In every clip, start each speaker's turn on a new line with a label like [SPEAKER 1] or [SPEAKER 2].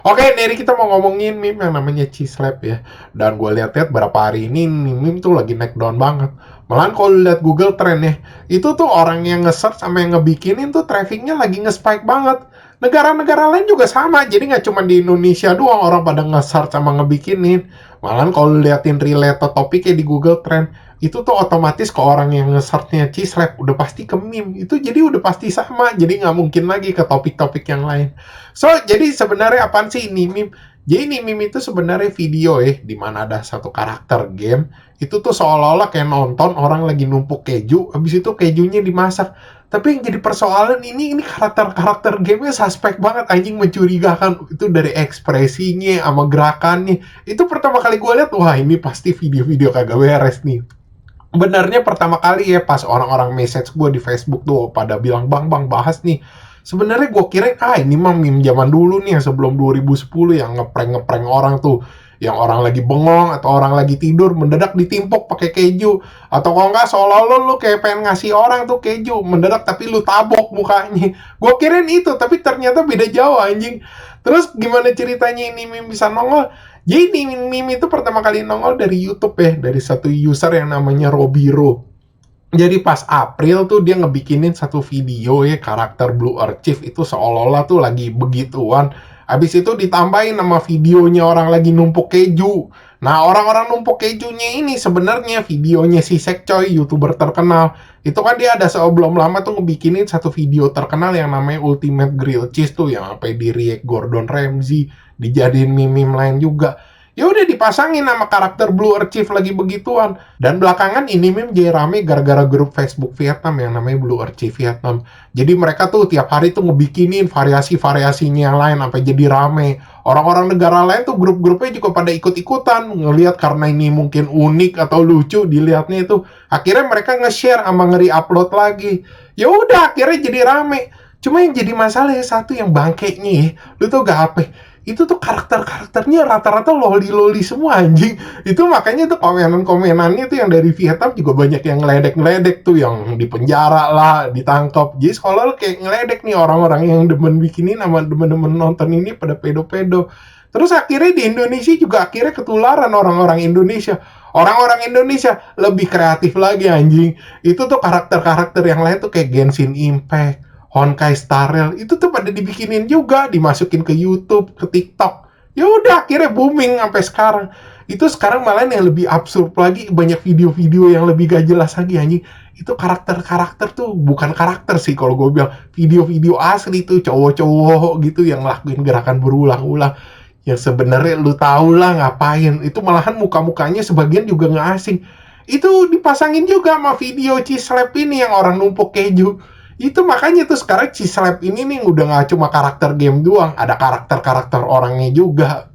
[SPEAKER 1] Oke, dari kita mau ngomongin meme yang namanya Cislab ya. Dan gue lihat-lihat berapa hari ini nih meme tuh lagi naik down banget. Malahan kalau lihat Google Trend ya, itu tuh orang yang nge-search sama yang ngebikinin tuh trafficnya lagi nge-spike banget. Negara-negara lain juga sama, jadi nggak cuma di Indonesia doang orang pada nge-search sama ngebikinin. Malahan kalau liatin related topiknya di Google Trend, itu tuh otomatis ke orang yang nge-searchnya Cislab udah pasti ke meme. Itu jadi udah pasti sama, jadi nggak mungkin lagi ke topik-topik yang lain. So, jadi sebenarnya apaan sih ini meme? Jadi ini meme itu sebenarnya video di mana ada satu karakter game, itu tuh seolah-olah kayak nonton orang lagi numpuk keju, habis itu kejunya dimasak. Tapi yang jadi persoalan ini karakter-karakter gamenya suspek banget, anjing mencurigakan. Itu dari ekspresinya sama gerakannya. Itu pertama kali gue lihat, wah ini pasti video-video kagak beres nih. Benarnya pertama kali ya pas orang-orang message gue di Facebook tuh pada bilang, bang bahas nih. Sebenarnya gue kira ini mah meme zaman dulu nih yang sebelum 2010 yang ngeprank orang tuh, yang orang lagi bengong atau orang lagi tidur mendadak ditimpuk pakai keju, atau kalau nggak seolah-olah lu kayak pengen ngasih orang tuh keju mendadak tapi lu tabok mukanya. Gue kirain itu, tapi ternyata beda jauh anjing. Terus gimana ceritanya ini meme bisa nongol? Jadi meme itu pertama kali nongol dari YouTube ya, dari satu user yang namanya Robiro. Jadi pas April tuh dia ngebikinin satu video ya, karakter Blue Archive itu seolah-olah tuh lagi begituan. Habis itu ditambahin nama videonya orang lagi numpuk keju. Nah, orang-orang numpuk kejunya ini sebenarnya videonya si Sekcoy, YouTuber terkenal. Itu kan dia ada sebelum lama tuh ngebikinin satu video terkenal yang namanya Ultimate Grill Cheese tuh, yang sampai di react Gordon Ramsay, dijadiin meme-meme lain juga. Ya udah dipasangin nama karakter Blue Archive lagi begituan. Dan belakangan ini meme jadi rame gara-gara grup Facebook Vietnam yang namanya Blue Archive Vietnam. Jadi mereka tuh tiap hari tuh ngebikinin variasi-variasinya yang lain sampai jadi rame. Orang-orang negara lain tuh grup-grupnya juga pada ikut-ikutan ngelihat karena ini mungkin unik atau lucu dilihatnya itu. Akhirnya mereka nge-share sama ngeri-upload lagi. Ya udah akhirnya jadi rame. Cuma yang jadi masalah ya satu yang bangkainya ya. Lu tuh gak apa? Itu tuh karakternya rata-rata loli-loli semua anjing. Itu makanya tuh komenan-komenannya tuh yang dari Vietnam juga banyak yang ngeledek-ngeledek tuh, yang di penjara lah, ditangkap. Jadi sekolah kayak ngeledek nih orang-orang yang demen bikinin sama demen-demen nonton ini pada pedo-pedo. Terus akhirnya di Indonesia juga akhirnya ketularan orang-orang Indonesia. Orang-orang Indonesia lebih kreatif lagi anjing. Itu tuh karakter-karakter yang lain tuh kayak Genshin Impact, Honkai Star Rail itu tuh pada dibikinin juga, dimasukin ke YouTube, ke TikTok. Ya udah akhirnya booming sampai sekarang. Itu sekarang malah yang lebih absurd lagi, banyak video-video yang lebih gak jelas lagi anjing. Itu karakter-karakter tuh bukan karakter sih kalau gue bilang, video-video asli tuh cowok-cowok gitu yang lakuin gerakan berulang-ulang. Yang sebenarnya lu tau lah ngapain. Itu malahan muka-mukanya sebagian juga nggak asing. Itu dipasangin juga sama video Cislab ini yang orang numpuk keju. Itu makanya tuh sekarang Cislab ini nih udah nggak cuma karakter game doang, ada karakter-karakter orangnya juga.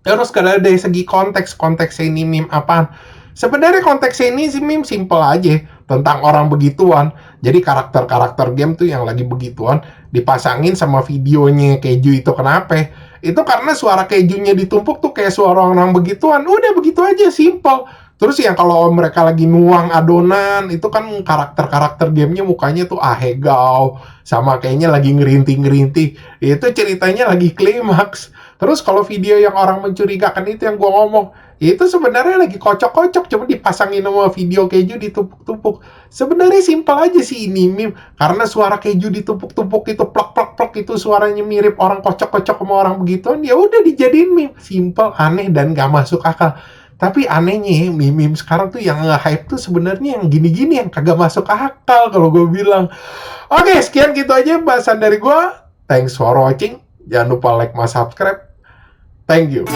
[SPEAKER 1] Terus kalau dari segi konteks ini meme apaan? Sebenarnya konteksnya ini sih meme simple aja, tentang orang begituan. Jadi karakter-karakter game tuh yang lagi begituan dipasangin sama videonya keju itu kenapa? Itu karena suara kejunya ditumpuk tuh kayak suara orang begituan. Udah begitu aja, simple. Terus yang kalau mereka lagi nuang adonan, itu kan karakter-karakter gamenya mukanya tuh ahegao, sama kayaknya lagi ngerinting-ngerinting. Itu ceritanya lagi klimaks. Terus kalau video yang orang mencurigakan itu yang gua ngomong, itu sebenarnya lagi kocok-kocok, cuma dipasangin sama video keju ditumpuk-tumpuk. Sebenarnya simpel aja sih ini meme, karena suara keju ditumpuk-tumpuk itu plak-plak-plak itu suaranya mirip orang kocok-kocok sama orang begituan, ya udah dijadiin meme. Simpel, aneh dan gak masuk akal. Tapi anehnya meme sekarang tuh yang nge-hype tuh sebenarnya yang gini-gini yang kagak masuk akal kalau gue bilang. Oke, sekian gitu aja bahasan dari gue. Thanks for watching. Jangan lupa like, subscribe. Thank you.